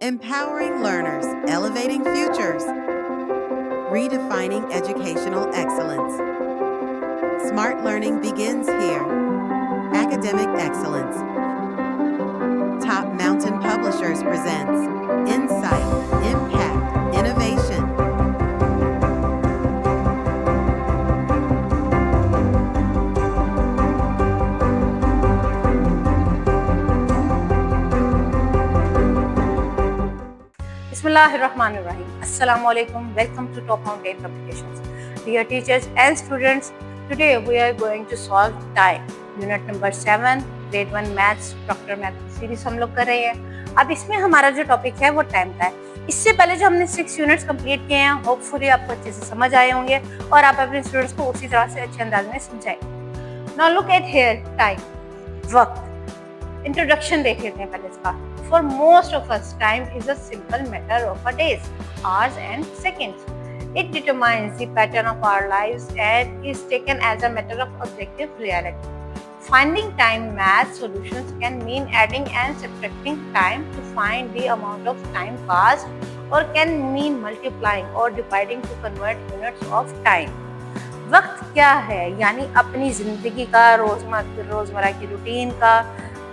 Empowering learners, elevating futures. Redefining educational excellence. Smart learning begins here. Academic excellence. Top Mountain Publishers presents Insight, Impact, Innovation. Bismillahirrahmanirrahim. Assalamualaikum. Welcome to Top Mountain Publications. Dear teachers and students, today we are going to solve time. Unit number 7, grade 1 maths, Proctor Math series हम लोग कर रहे हैं. अब इसमें हमारा जो topic है वो टाइम का है. इससे पहले जो हमने 6 यूनिट्स कंप्लीट किए हैं, होपफुली आपको अच्छे से समझ आए होंगे और आप अपने स्टूडेंट्स को उसी तरह से अच्छे अंदाज में समझाएंगे. Now look at here time, वक्त. इंट्रोडक्शन देख लेते हैं पहले इसका. For most of us, time is a simple matter of a days, hours and seconds. It determines the pattern of our lives and is taken as a matter of objective reality. Finding time math solutions can mean adding and subtracting time to find the amount of time passed, or can mean multiplying or dividing to convert units of time. वक्त क्या है? यानी अपनी जिंदगी का, रोजमर्रा की routine का,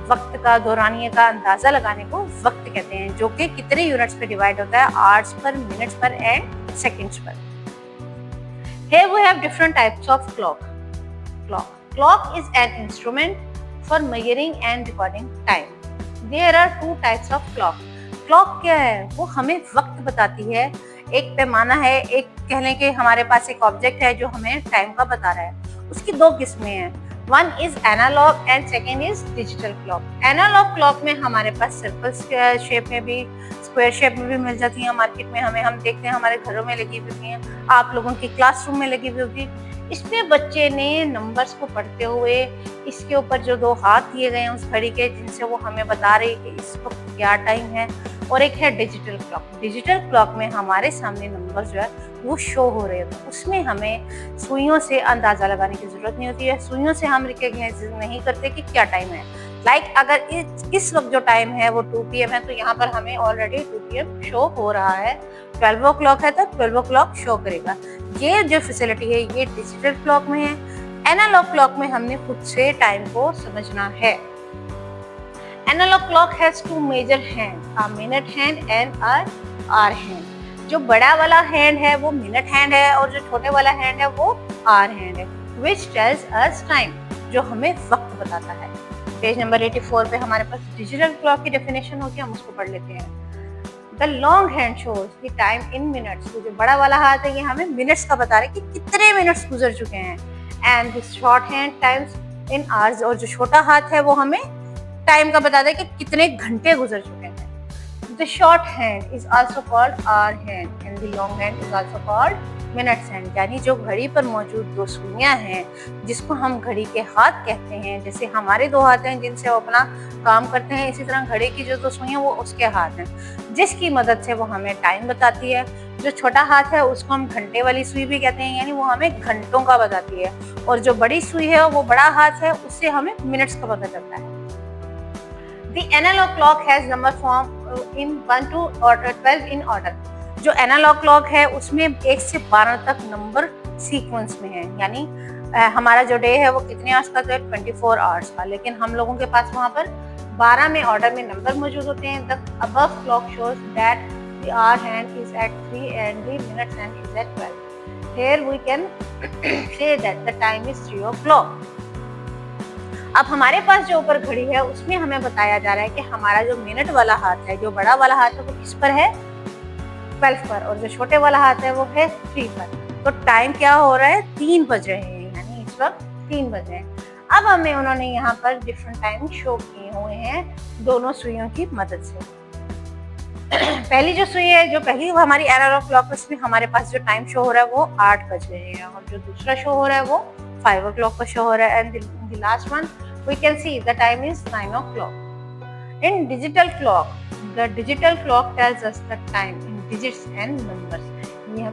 वक्त का, दौरानिये का अंदाजा लगाने को वक्त कहते हैं, जो कि कितने यूनिट्स पे डिवाइड होता है, आवर्स पर, मिनट्स पर एंड सेकंड्स पर. Here we have different types of clock. Clock is an instrument for measuring and recording time. There are 2 types of clock. Clock क्या है? वो हमें वक्त बताती है. एक पैमाना है, एक कह लें कि हमारे पास एक ऑब्जेक्ट है जो हमें टाइम का बता रहा है. उसकी 2 किस्में हैं. One is analog and second is digital clock. Analog clock में हमारे पास सर्कल शेप में भी, स्क्वायर शेप में भी मिल जाती है मार्केट में. हम देखते हैं हमारे घरों में लगी हुई हैं, आप लोगों की क्लासरूम में लगी हुई होगी. इसमें बच्चे ने नंबर्स को पढ़ते हुए इसके ऊपर जो 2 हाथ दिए गए हैं उस घड़ी के, जिनसे वो हमें बता रही है कि इस वक्त क्या टाइम है. और एक है डिजिटल क्लॉक. डिजिटल क्लॉक में हमारे सामने नंबर जो है वो शो हो रहे होते हैं. उसमें हमें सुइयों से अंदाज़ा लगाने की ज़रूरत नहीं होती है. सुइयों से हम रिकॉग्नाइज नहीं करते कि क्या टाइम है. अगर इस वक्त जो टाइम है वो 2 PM है, तो यहाँ पर हमें ऑलरेडी 2 PM शो हो रहा है. 12 o'clock है तो 12 o'clock शो करेगा. ये जो फैसिलिटी है ये डिजिटल क्लॉक में है. एनालॉग क्लॉक में हमने खुद से टाइम को समझना है. Analog clock has 2 major hands, a minute hand and a hour hand. जो बड़ा वाला हैंड है वो मिनट हैंड है और जो छोटे वाला हैंड है वो आवर हैंड है. Which tells us time, जो हमें वक्त बताता है. पेज नंबर 84 पे हमारे पास डिजिटल क्लॉक की डेफिनेशन होती है, हम उसको पढ़ लेते हैं. The long hand shows the time in minutes. जो बड़ा वाला हाथ है ये हमें मिनट्स का बता रहा है कि कितने मिनट्स गुजर चुके हैं. And the short hand times in hours. और जो छोटा हाथ है वो हमें टाइम का बताता है कि कितने घंटे गुजर चुके हैं. The short hand is also called hour hand and the long hand is also called minutes hand. यानी जो घड़ी पर मौजूद 2 सुइयां हैं जिसको हम घड़ी के हाथ कहते हैं, जैसे हमारे 2 हाथ हैं जिनसे वो अपना काम करते हैं, इसी तरह घड़ी की जो 2 सुइयां वो उसके हाथ हैं जिसकी मदद से वो हमें टाइम बताती है. जो छोटा हाथ है उसको हम घंटे वाली सुई भी कहते हैं, यानी वो हमें घंटों का बताती है. और जो बड़ी सुई है वो बड़ा हाथ है, उससे हमें मिनट्स का पता चलता है. The analog clock has number form in 1 to 12 in order. जो एनालॉग क्लॉक है उसमें 1 से 12 तक नंबर सीक्वेंस में है. यानी हमारा जो डे है वो कितने आवर्स का है? 24 आवर्स का. लेकिन हम लोगों के पास वहाँ पर 12 में ऑर्डर में नंबर मौजूद होते हैं. The above clock shows that the hour hand is at 3 and the minute hand is at 12. Here we can say that the time is 3 o'clock. अब हमारे पास जो ऊपर घड़ी है उसमें हमें बताया जा रहा है कि हमारा जो मिनट वाला हाथ है, जो बड़ा वाला हाथ है वो किस पर है? 12 पर. और जो छोटे वाला हाथ है वो है 3 पर. तो टाइम क्या हो रहा है? 3 बज रहे हैं, यानी इस वक्त 3 बज रहे हैं. अब हमें उन्होंने यहाँ पर डिफरेंट टाइम शो किए हुए हैं दोनों सुइयों की मदद से. पहली जो सुई है, जो पहली हमारी एनालॉग क्लॉक, उसमें हमारे पास जो टाइम शो हो रहा है वो 8 बज रहे हैं और जो दूसरा शो हो रहा है वो 5 o'clock पर शो हो रहा है. And the last one we can see the time is 9 o'clock. In digital clock, the digital clock tells us the time in digits and numbers. ये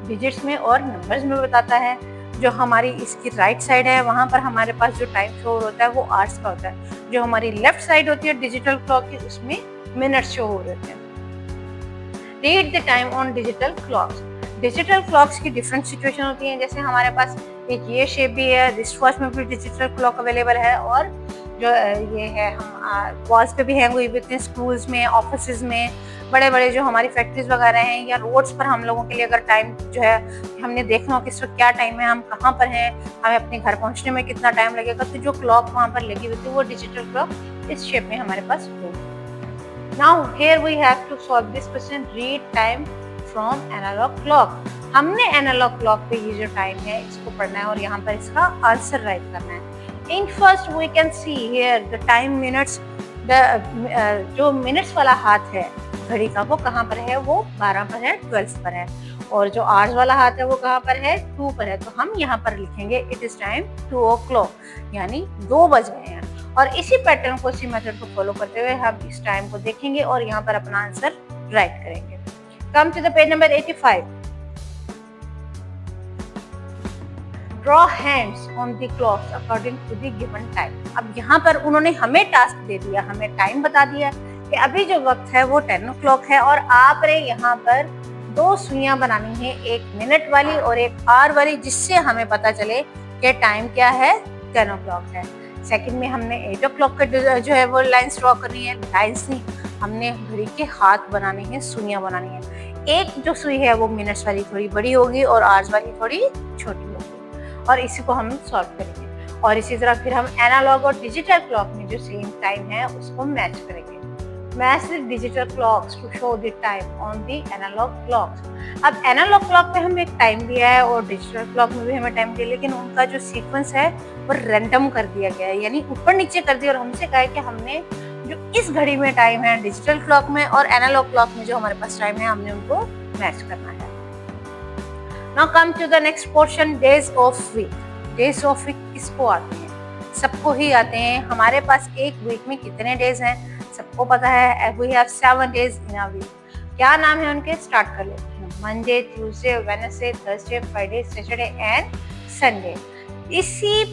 digits में और numbers में बताता है. जो हमारी इसकी राइट साइड है वहाँ पर हमारे पास जो टाइम शो होता है वो आवर्स का होता है. जो हमारी लेफ्ट साइड होती है डिजिटल क्लॉक की, उसमें मिनट्स शो हो रहे हैं. Read the time on digital clocks. Digital clocks की डिफरेंट सिचुएशन होती हैं, जैसे हमारे पास एक ये शेप भी है, रिस्ट वॉच में भी डिजिटल क्लॉक अवेलेबल है, और जो ये है हम वॉल्स पे भी हैंग हुई हुई हैं, स्कूल्स में, ऑफिस में, बड़े बड़े जो हमारी फैक्ट्रीज वगैरह हैं, या रोड्स पर हम लोगों के लिए अगर टाइम जो है हमने देखना हो कि इस वक्त क्या टाइम है, हम कहाँ पर हैं, हमें अपने घर पहुँचने में कितना टाइम लगेगा, तो जो क्लॉक वहाँ पर लगी हुई थी वो डिजिटल क्लॉक इस शेप में हमारे पास होगी। Now here we have to solve this question, read time from analogue clock. हमने एनालॉग क्लॉक पे ये जो टाइम है इसको पढ़ना है और यहाँ पर इसका आंसर राइट करना है। In first we can see here the time minutes, जो मिनट्स वाला हाथ है घड़ी का वो कहाँ पर है, वो 12 पर है, 12 पर है, और जो आवर्स वाला हाथ है वो कहाँ पर है, 2 पर है। तो हम यहाँ पर लिखेंगे इट इज टाइम 2 o'clock, यानी 2 बज गए हैं। और इसी पैटर्न को, इसी मेथड को फॉलो करते हुए हम इस टाइम को देखेंगे और यहाँ पर अपना आंसर राइट करेंगे। Come to the page number 85। Draw hands on the clocks according to the given time। अब यहाँ पर उन्होंने हमें टास्क दे दिया, हमें टाइम बता दिया कि अभी जो वक्त है वो 10 o'clock है, और आपने यहाँ पर 2 सुइयां बनानी है, एक मिनट वाली और एक आवर वाली, जिससे हमें पता चले कि टाइम क्या है, 10 o'clock है। सेकंड में हमने 8 o'clock का जो है वो लाइन्स ड्रॉ करनी है, लाइन्स नहीं, हमने घड़ी के हाथ बनाने हैं, सुइयां बनानी है। एक जो सुई है वो मिनट्स वाली थोड़ी बड़ी होगी और आवर्स वाली थोड़ी छोटी होगी, और इसी को हम सॉल्व करेंगे। और इसी तरह फिर हम एनालॉग और डिजिटल क्लॉक में जो सेम टाइम है उसको मैच करेंगे। Match the digital clocks to show the time on the analogue clocks. अब एनालॉग क्लॉक पे हमें एक टाइम दिया है और डिजिटल क्लॉक में भी हमें टाइम दिया, लेकिन उनका जो सीक्वेंस है वो रैंडम कर दिया गया है, यानी ऊपर नीचे कर दिया, और हमसे कहा है कि हमने जो इस घड़ी में टाइम है डिजिटल क्लॉक में और एनालॉग क्लॉक में जो हमारे पास टाइम है, हमने उनको मैच करना है। Now come to the next portion, days of week। days of week किसको आते हैं? सबको ही आते हैं। हमारे पास एक वीक में कितने डेज हैं सबको पता है। we have 7 days in a week। क्या नाम है उनके, स्टार्ट कर लेते हैं। Monday, Tuesday, Wednesday, Thursday, Friday, Saturday and Sunday. इसी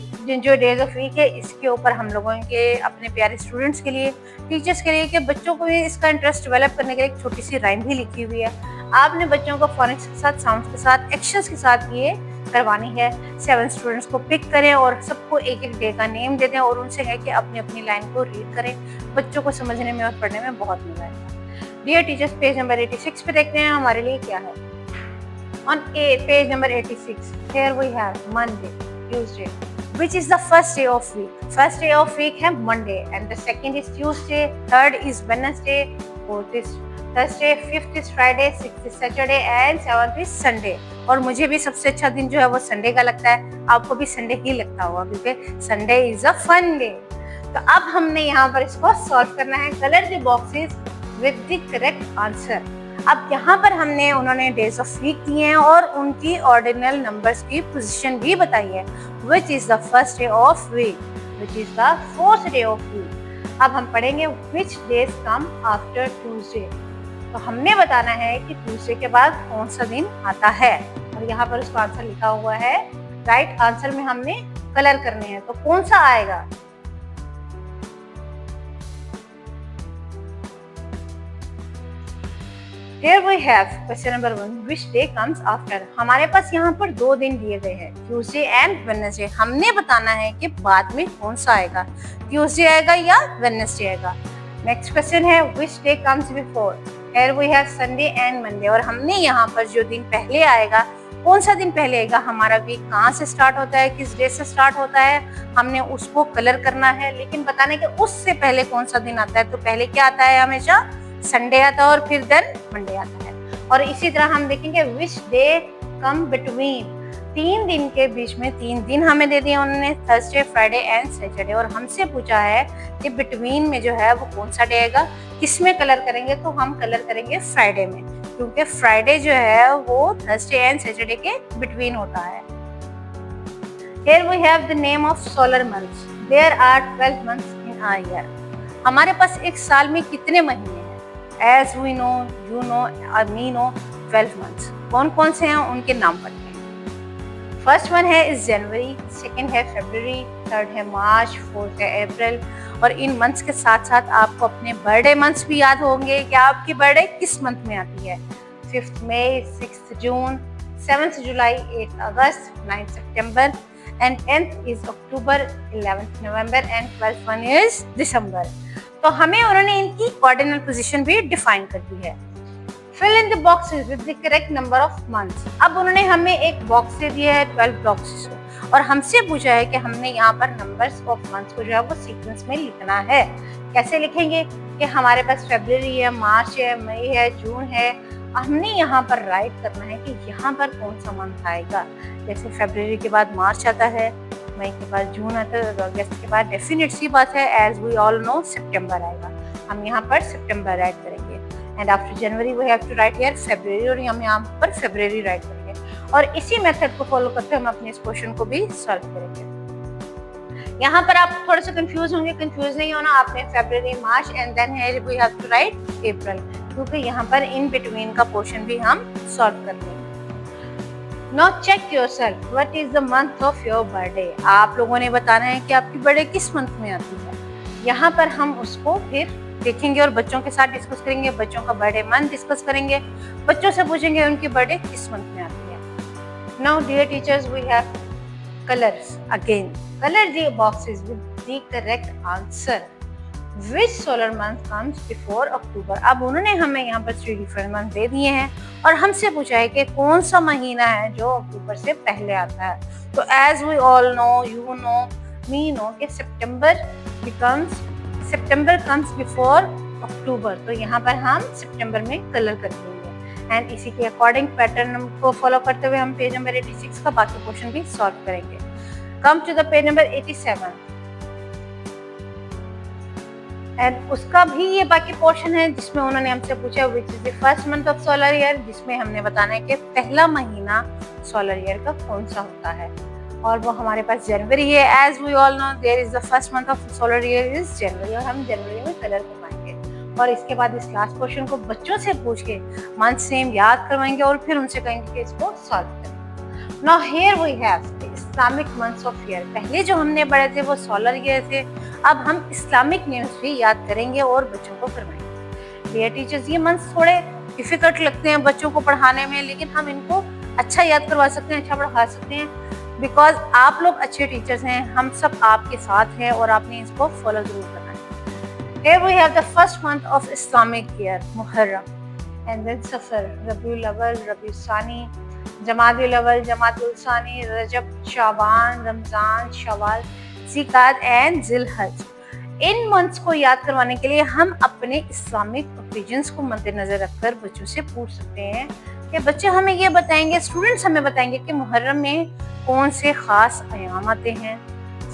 जो डेज ऑफ वीक है इसके ऊपर हम लोगों के अपने प्यारे स्टूडेंट्स के लिए, टीचर्स के लिए, कि बच्चों को भी इसका इंटरेस्ट डेवलप करने के लिए एक छोटी सी राइम भी लिखी हुई है। आपने बच्चों को फोनिक्स के साथ, साउंड्स के साथ, एक्शंस के साथ ये करवानी है। 7 स्टूडेंट्स को पिक करें और सबको एक एक डे का नेम दे दें और उनसे है कि अपनी अपनी लाइन को रीड करें। बच्चों को समझने में और पढ़ने में बहुत मजा आएगा। डियर टीचर्स, पेज नंबर 86 पे देखते हैं हमारे लिए क्या है। On page number 86 here we have Monday, Tuesday, which is the first day of week। first day of week है Monday and the second is Tuesday, third is Wednesday, fourth is Thursday, fifth is Friday, sixth is Saturday and seventh is Sunday। और मुझे भी सबसे अच्छा दिन जो है वो संडे का लगता है, आपको भी संडे ही लगता होगा क्योंकि Sunday is a fun day. तो अब हमने यहाँ पर इसको सॉल्व करना है। Colour the boxes with the correct answer. अब यहाँ पर हमने उन्होंने डेज ऑफ वीक दिए हैं और उनकी ऑर्डिनल नंबर्स की पोजीशन भी बताई है। Which is the first day of week, which is the fourth day of week. अब हम पढ़ेंगे which days come after Tuesday. तो हमने बताना है कि ट्यूसडे के बाद कौन सा दिन आता है, और यहाँ पर उसका आंसर लिखा हुआ है। राइट आंसर में हमने कलर करने हैं, तो कौन सा आएगा। Here we have question number 1, which day comes after। हमारे पास यहाँ पर 2 दिन दिए गए हैं, ट्यूसडे एंड वेडनेसडे। हमने बताना है कि बाद में कौन सा आएगा, ट्यूसडे आएगा या वेडनेसडे आएगा। नेक्स्ट क्वेश्चन है which day comes before। Here we have Sunday and Monday, और हमने यहाँ पर जो दिन पहले आएगा, कौन सा दिन पहले आएगा, हमारा वीक कहाँ से स्टार्ट होता है, किस डे से स्टार्ट होता है, हमने उसको कलर करना है। लेकिन बताने के उससे पहले कौन सा दिन आता है, तो पहले क्या आता है, हमेशा संडे आता है और फिर देन मंडे आता है। और इसी तरह हम देखेंगे विच डे कम बिटवीन। 3 दिन के बीच में 3 दिन हमें दे दिए उन्होंने, थर्सडे, फ्राइडे एंड सैटरडे, और हमसे पूछा है कि बिटवीन में जो है वो कौन सा डे आएगा, किसमें कलर करेंगे। तो हम कलर करेंगे फ्राइडे में, क्योंकि फ्राइडे जो है वो थर्सडे एंड सैटरडे के बिटवीन होता है। Here we have the name of solar months। There are 12 months in a year। हमारे पास एक साल में कितने महीने हैं। As we know, you know, or me know, 12 months। कौन कौन से हैं उनके नाम पढ़ते हैं। फर्स्ट वन है इस जनवरी, सेकंड है फरवरी, थर्ड है मार्च, फोर्थ है अप्रैल। और इन मंथ्स के साथ साथ आपको अपने बर्थडे मंथ्स भी याद होंगे कि आपकी बर्थडे किस मंथ में आती है। 5th May, 6th June, 7th July, 8th August, 9th September and 10th is October, 11th November and 12th one is December. तो हमें उन्होंने इनकी ऑर्डिनल पोजीशन भी डिफाइन कर दी है। Fill in the boxes with the correct number of months. अब उन्होंने हमें एक बॉक्स दे दिया है 12 बॉक्सेस और हमसे पूछा है कि हमने यहाँ पर नंबर्स ऑफ मंथ्स को जो है वो सीक्वेंस में लिखना है। कैसे लिखेंगे कि हमारे पास फरवरी है, मार्च है, मई है, जून है। हमने यहाँ पर राइट करना है कि यहाँ पर कौन सा मंथ आएगा। जैसे फरवरी के बाद मार्च आता है, मई के बाद जून आता है, अगस्त के बाद डेफिनेट सी बात है as we all know September आएगा। हम यहाँ पर सितंबर राइट करेंगे and after January we have to write here February और हम यहाँ पर फरवरी राइट करेंगे। और इसी मेथड को फॉलो करते हम अपने इस क्वेश्चन को भी सॉल्व करेंगे। यहाँ पर आप थोड़ा सा कंफ्यूज होंगे, कंफ्यूज नहीं होना। आपने February, March and then here we have to write April, क्योंकि यहाँ पर इन बिटवीन का पोर्शन भी हम सॉल्व कर लेंगे। Now check yourself, what is the month of your birthday? आप लोगों ने बताना है कि आपकी बर्थडे किस मंथ में आती है। यहाँ पर हम उसको फिर देखेंगे और बच्चों के साथ डिस्कस करेंगे। बच्चों का बर्थडे मंथ डिस्कस करेंगे, बच्चों से पूछेंगे उनकी बर्थडे किस मंथ में आती है। Now dear teachers, we have colors again. Color the boxes with the correct answer. Which solar month comes before October? अब उन्होंने हमें यहाँ पर 3 डिफरेंट मंथ दे दिए हैं और हमसे पूछा है कि कौन सा महीना है जो अक्टूबर से पहले आता है। तो as we all know, you know, me know कि सितंबर कम्स बिफोर अक्टूबर। तो यहाँ पर हम सितंबर में कलर कर देंगे एंड इसी के अकॉर्डिंग पैटर्न को फॉलो करते हुए हम पेज नंबर 86 का बाकी क्वेश्चन भी सॉल्व करेंगे। Come to the page number 87 and उसका भी ये बाकी पोर्शन है जिसमें उन्होंने हमसे पूछा विच is the first month of solar year, जिसमें हमने बताना है कि पहला महीना सोलर ईयर का कौन सा होता है और वो हमारे पास जनवरी है। As we all know there is the first month of solar year is January और हम जनवरी में कलर करवाएंगे। और इसके बाद इस लास्ट क्वेश्चन को बच्चों से पूछ के मंथ सेम याद करवाएंगे और फिर उनसे कहेंगे कि इसको सॉल्व करें। Now here we have Islamic months of year. पहले जो हमने पढ़े थे वो सोलर ईयर थे, अब हम इस्लामिक नेम्स भी याद करेंगे और बच्चों को करवाएंगे। डियर टीचर्स, ये मंथ्स थोड़े डिफिकल्ट लगते हैं बच्चों को पढ़ाने में, लेकिन हम इनको अच्छा याद करवा सकते हैं, अच्छा पढ़ा सकते हैं बिकॉज आप लोग अच्छे टीचर्स हैं, हम सब आपके साथ हैं और आपने इसको फॉलो जरूर करना है। Here we have the first month of Islamic year, Muharram, and then Safar, Rabiul Awwal, Rabiul Sani, Jamadul Awwal, Jamadul Sani, Rajab, Shaban, Ramzan, Shawwal, Ziqat and Zilhaj। In months को याद करवाने के लिए हम अपने इस्लामिक ओकेजन्स को मद्देनजर रखकर बच्चों से पूछ सकते हैं कि बच्चे हमें ये बताएंगे, स्टूडेंट्स हमें बताएंगे कि मुहर्रम में कौन से खास अयाम आते हैं,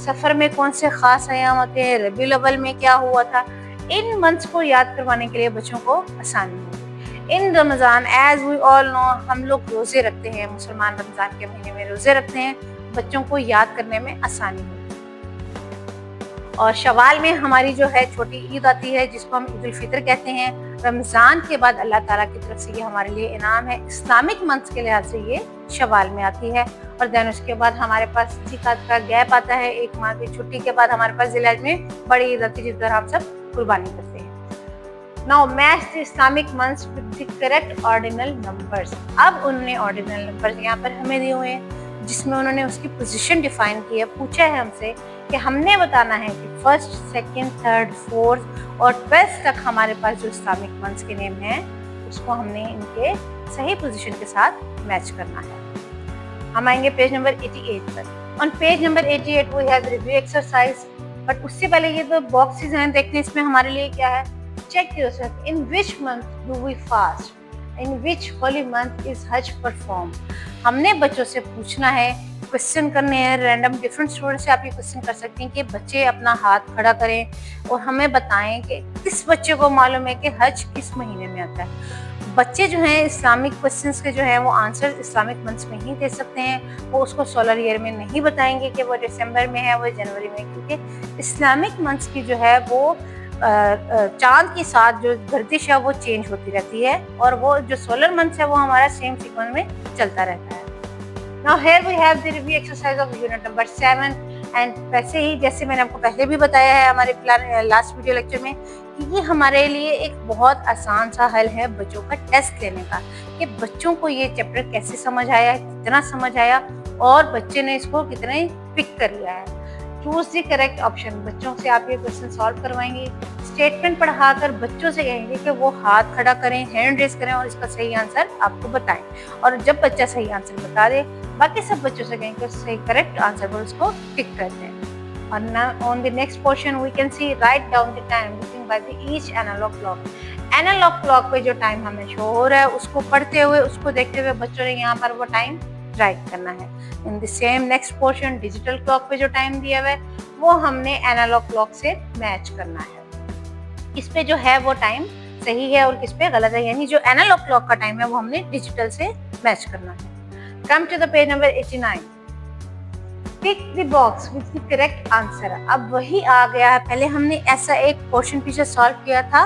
सफ़र में कौन से खास अयाम आते हैं, रबीउल अव्वल में क्या हुआ था। इन मंथ्स को याद करवाने के लिए बच्चों को आसानी होगी। In Ramzan as we all know हम लोग रोज़े रखते हैं, मुसलमान रमज़ान के महीने में रोज़े रखते हैं, बच्चों को याद करने में आसानी होगी। और शवाल में हमारी जो है छोटी ईद आती है जिसको हम ईद उल फितर कहते हैं। रमज़ान के बाद अल्लाह ताला की तरफ से ये हमारे लिए इनाम है। इस्लामिक मंथ्स के लिहाज से ये शवाल में आती है और देन उसके बाद हमारे पास ज़िकात का गैप आता है, एक माह की छुट्टी के बाद हमारे पास जिलहज में बड़ी ईद आती है जिस पर हम सब कुर्बानी करते हैं। Now match the Islamic months with the correct ordinal numbers. अब उन्होंने ऑर्डिनल नंबर्स यहाँ पर हमें दिए हुए हैं जिसमें उन्होंने उसकी पोजीशन डिफाइन की है। पूछा है हमसे कि हमने बताना है कि फर्स्ट, सेकंड, थर्ड, फोर्थ और 12th तक हमारे पास जो इस्लामिक मंथ्स के नेम हैं उसको हमने इनके सही पोजीशन के साथ मैच करना है। हम आएंगे पेज नंबर 88 पर। On page number 88 we have review exercise. But उससे पहले ये तो बॉक्सेस हैं, देखते हैं इसमें हमारे लिए क्या है। Check yourself, in which month do we fast, in which holy month is Hajj perform. हमने बच्चों से पूछना है, क्वेश्चन करने हैं रैंडम। डिफरेंट स्टूडेंट से आप ये क्वेश्चन कर सकते हैं कि बच्चे अपना हाथ खड़ा करें और हमें बताएं कि किस बच्चे को मालूम है कि हज किस महीने में आता है। बच्चे जो हैं इस्लामिक क्वेश्चंस के जो हैं वो आंसर इस्लामिक मंथ्स में ही दे सकते हैं, वो उसको सोलर ईयर में नहीं बताएंगे कि वो दिसंबर में है, वो जनवरी में, क्योंकि इस्लामिक मंथ्स की जो है वो चांद के साथ जो गर्दिश है वो चेंज होती रहती है और वो जो सोलर मंथ्स है वो हमारा सेम सीक्वेंस में चलता रहता है। Now here we have the review exercise of unit number 7 and वैसे ही जैसे मैंने आपको पहले भी बताया है हमारे लास्ट वीडियो लेक्चर में कि ये हमारे लिए एक बहुत आसान सा हल है बच्चों का टेस्ट लेने का, कि बच्चों को ये चैप्टर कैसे समझ आया, कितना समझ आया और बच्चे ने इसको कितने पिक कर लिया है। चूज द करेक्ट ऑप्शन, बच्चों से आप ये क्वेश्चन सॉल्व करवाएंगे। स्टेटमेंट पढ़ाकर बच्चों से कहेंगे कि वो हाथ खड़ा करें, हैंड रेस करें और इसका सही आंसर आपको बताएं। और जब बच्चा सही आंसर बता दे, बाकी सब बच्चों से कहेंगे सही करेक्ट आंसर पर उसको टिक कर दें। और now on the next portion we can see write down the time looking by the each analog clock. Analog clock पे जो टाइम हमें शो हो रहा है उसको पढ़ते हुए, उसको देखते हुए बच्चों ने यहाँ पर वो टाइम राइट करना है। In the same next portion digital clock पे जो टाइम दिया हुआ है वो हमने एनालॉग क्लॉक से मैच करना है। किस पे जो है वो टाइम सही है और किस पे गलत है, यानी जो एनालॉग क्लॉक का टाइम है वो हमने डिजिटल से मैच करना है। Come to the page number 89। Tick the box with the correct answer. अब वही आ गया है, पहले हमने ऐसा एक क्वेश्चन पीछे सॉल्व किया था,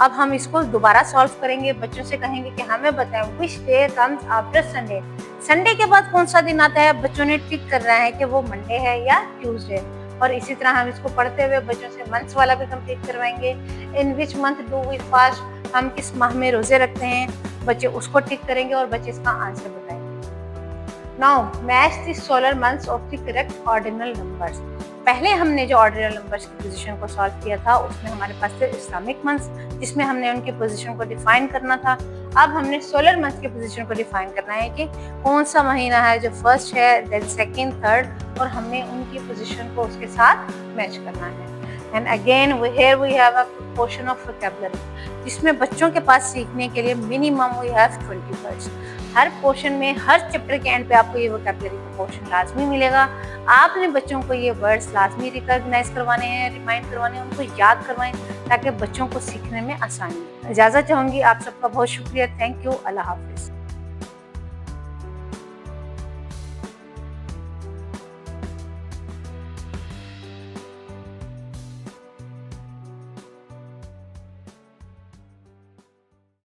अब हम इसको दोबारा सॉल्व करेंगे। बच्चों से कहेंगे कि हमें बताएं which day comes after Sunday. Sunday के बाद कौन सा दिन आता है, बच्चों ने टिक करना है कि वो मंडे है या ट्यूसडे। और इसी तरह हम इसको पढ़ते हुए बच्चों से मंथ्स वाला भी कंप्लीट करवाएंगे। In which month do we fast, हम किस माह में रोजे रखते हैं, बच्चे उसको टिक करेंगे और बच्चे इसका आंसर बताएंगे। Now match the solar months of the correct ordinal numbers. पहले हमने जो ऑर्डिनल नंबर्स की पोजीशन को सॉल्व किया था उसमें हमारे पास थे इस्लामिक मंथ्स, जिसमें हमने उनकी पोजीशन को डिफाइन करना था। अब हमने सोलर मंथ की पोजीशन को डिफाइन करना है कि कौन सा महीना है जो फर्स्ट है, देन सेकंड, थर्ड, और हमने उनकी पोजीशन को उसके साथ मैच करना है। And again here we have a portion of vocabulary, जिसमें बच्चों के पास सीखने के लिए minimum we have 20 words. Her portion में, हर चैप्टर के एंड पे आपको ये वोकैबुलरी का पोर्शन लाजमी मिलेगा। आपने बच्चों को ये वर्ड्स लाजमी रिकॉग्नाइज करवाने हैं, रिमाइंड करवाने हैं, उनको याद करवाएं ताकि बच्चों को सीखने में आसानी हो। इजाज़त चाहूँगी, आप सबका बहुत शुक्रिया। Thank you. अल्लाह हाफिज़।